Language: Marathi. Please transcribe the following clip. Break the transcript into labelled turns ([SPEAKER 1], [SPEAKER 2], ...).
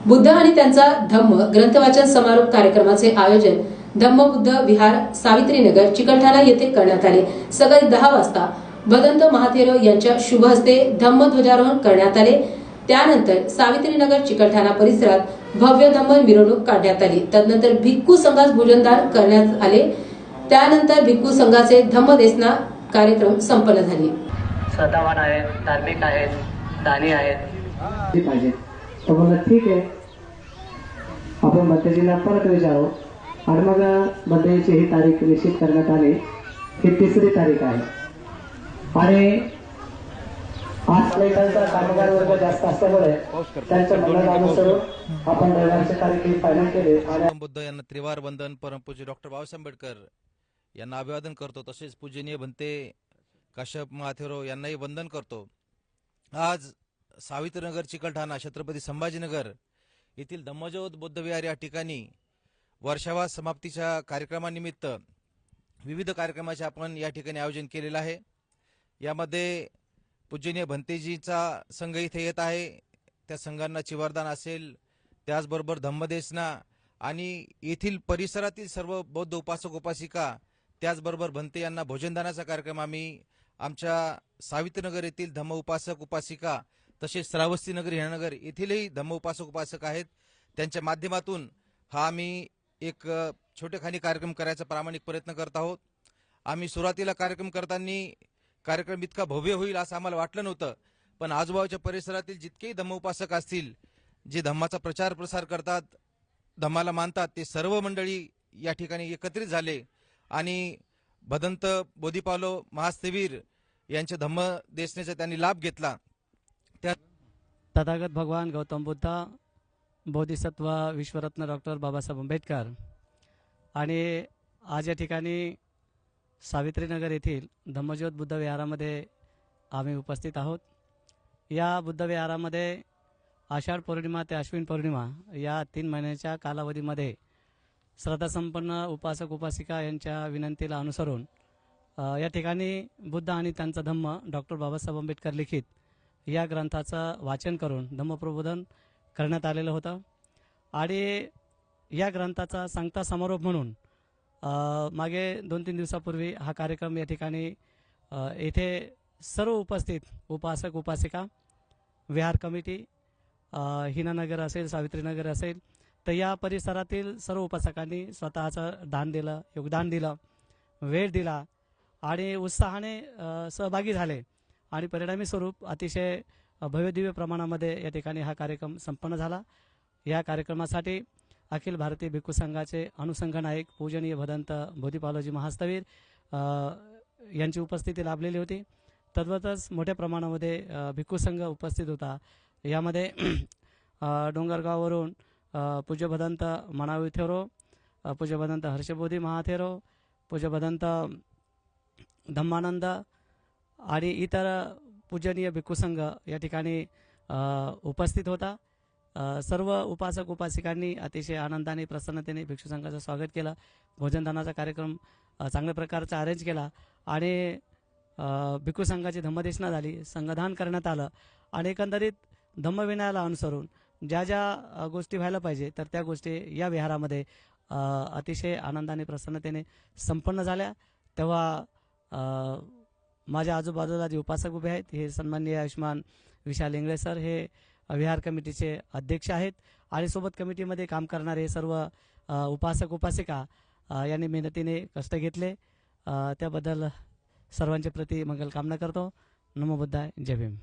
[SPEAKER 1] बुद्ध आणि त्यांचा धम्म ग्रंथवाचन समारोप कार्यक्रमाचे आयोजन धम्मबुद्ध विहार सावित्रीनगर चिकलठाणा येथे करण्यात आले। सकाळी 10 वाजता भदंत महाथेरो यांच्या शुभ हस्ते धम्म ध्वजारोहण करण्यात आले। त्यानंतर सावित्रीनगर चिकलठाणा परिसरात भव्य धम्म मिरवणूक काढण्यात आली। तदनंतर भिक्खू संघास भोजनदान करण्यात आले। त्यानंतर भिक्खू संघाचे धम्मदेसना कार्यक्रम संपन्न झाले।
[SPEAKER 2] श्रद्धावान आहेत, धार्मिक आहेत, दानी आहेत
[SPEAKER 3] पाहिजे। तो बोलला ठीक आहे, आपण बद्दजीला परत विचारू आणि मग बद्दजीची ही तारीख निश्चित करण्यात आली। ही 3री तारीख आहे आणि आज प्लेटांचा कामगार वर्ग जास्त असल्यामुळे त्यांच्या म्हणण्यानुसार आपण रविवारची तारीख ही फायनल केली। आणि
[SPEAKER 4] बुद्ध यांना त्रिवार वंदन परमपूज्य डॉक्टर बाबासाहेब आंबेडकर यांना अभिवादन करतो। तसेच पूजनीय भंते काश्यप महाथेरो यांनाही वंदन करतो। आज सावित्रीनगर चिकलठाणा छत्रपती संभाजीनगर येथील धम्मज्योत बुद्धविहार या ठिकाणी वर्षावा समाप्तीच्या कार्यक्रमानिमित्त विविध कार्यक्रमाचे आपण या ठिकाणी आयोजन केलेले आहे। यामध्ये पूजनीय भंतेजीचा संघ इथे येत आहे। त्या संघांना चिवरदान असेल, त्याचबरोबर धम्मदेसना आणि येथील परिसरातील सर्व बौद्ध उपासक उपासिका, त्याचबरोबर भंते यांना भोजनदानाचा कार्यक्रम आम्ही आमच्या सावित्रीनगर येथील धम्म उपासक उपासिका तसेच श्रावस्तीनगर हिरानगर येथीलही धम्म उपासक उपासक आहेत, त्यांच्या माध्यमातून हा आम्ही एक छोटेखानी कार्यक्रम करायचा प्रामाणिक प्रयत्न करत आहोत। आम्ही सुरुवातीला कार्यक्रम करताना कार्यक्रम इतका भव्य होईल असं आम्हाला वाटलं नव्हतं, पण आजूबाजूच्या परिसरातील जितकेही धम्म उपासक असतील, जे धम्माचा प्रचार प्रसार करतात, धम्माला मानतात, ते सर्व मंडळी या ठिकाणी एकत्रित झाले आणि भदंत बोधिपालो महास्थवीर यांच्या धम्म देसनेचा त्यांनी लाभ घेतला।
[SPEAKER 5] तथागत भगवान गौतम बुद्ध, बोधिसत्व विश्वरत्न डॉक्टर बाबासाहेब आंबेडकर आणि आज या ठिकाणी सावित्रीनगर येथील धम्मज्योत बुद्ध विहारामध्ये आम्ही उपस्थित आहोत। या बुद्ध विहारामध्ये आषाढ पौर्णिमा ते अश्विन पौर्णिमा या 3 महिन्याच्या कालावधीमध्ये श्रद्धासंपन्न उपासक उपासिका यांच्या विनंतीला अनुसरून या ठिकाणी बुद्ध आणि त्यांचा धम्म डॉक्टर बाबासाहेब आंबेडकर लिखित या ग्रंथाचं वाचन करून धम्मप्रबोधन करण्यात आलेलं होतं आणि या ग्रंथाचा सांगता समारोप म्हणून मागे 2-3 दिवसापूर्वी हा कार्यक्रम या ठिकाणी येथे सर्व उपस्थित उपासक उपासिका, विहार कमिटी, हिनानगर असेल, सावित्रीनगर असेल, तर या परिसरातील सर्व उपासकांनी स्वतःचं दान दिलं, योगदान दिलं, वेळ दिला आणि उत्साहाने सहभागी झाले आणि परिणामी स्वरूप अतिशय भव्यदिव्य प्रमाणामध्ये या ठिकाणी हा कार्यक्रम संपन्न झाला। या कार्यक्रमासाठी अखिल भारतीय भिक्खू संघाचे अनुसंघ नायक पूजनीय भदंत बोधिपालोजी महास्थवीर यांची उपस्थिती लाभलेली होती। तद्वतच मोठ्या प्रमाणामध्ये भिक्खू संघ उपस्थित होता। यामध्ये डोंगरगाववरून पूज्य भदंत मनावी थेरो, पूज्य भदंत हर्षबोधी महाथेरो, पूज्य भदंत धम्मानंद आणि इतर पूजनीय भिक्खू संघ या ठिकाणी उपस्थित होता। सर्व उपासक उपासिकांनी अतिशय आनंदाने प्रसन्नतेने भिक्षू संघाचं स्वागत केलं। भोजनदानाचा कार्यक्रम चांगल्या प्रकारचा अरेंज केला आणि भिक्खू संघाची धम्मदेसना झाली, संघदान करण्यात आलं आणि एकंदरीत धम्मविनयाला अनुसरून ज्या ज्या गोष्टी व्हायला पाहिजे तर त्या गोष्टी या विहारामध्ये अतिशय आनंदाने प्रसन्नतेने संपन्न झाल्या। तेव्हा माझ्या आजूबाजूला जे उपासक उभे आहेत हे सन्माननीय आयुष्मान विशाल इंगळे सर हे विहार कमिटीचे अध्यक्ष आहेत आणि सोबत कमिटीमध्ये काम करणारे सर्व उपासक उपासिका यांनी मेहनतीने कष्ट घेतले। त्याबद्दल सर्वांच्या प्रती मंगल कामना करतो। नमो बुद्धाय, जय भीम।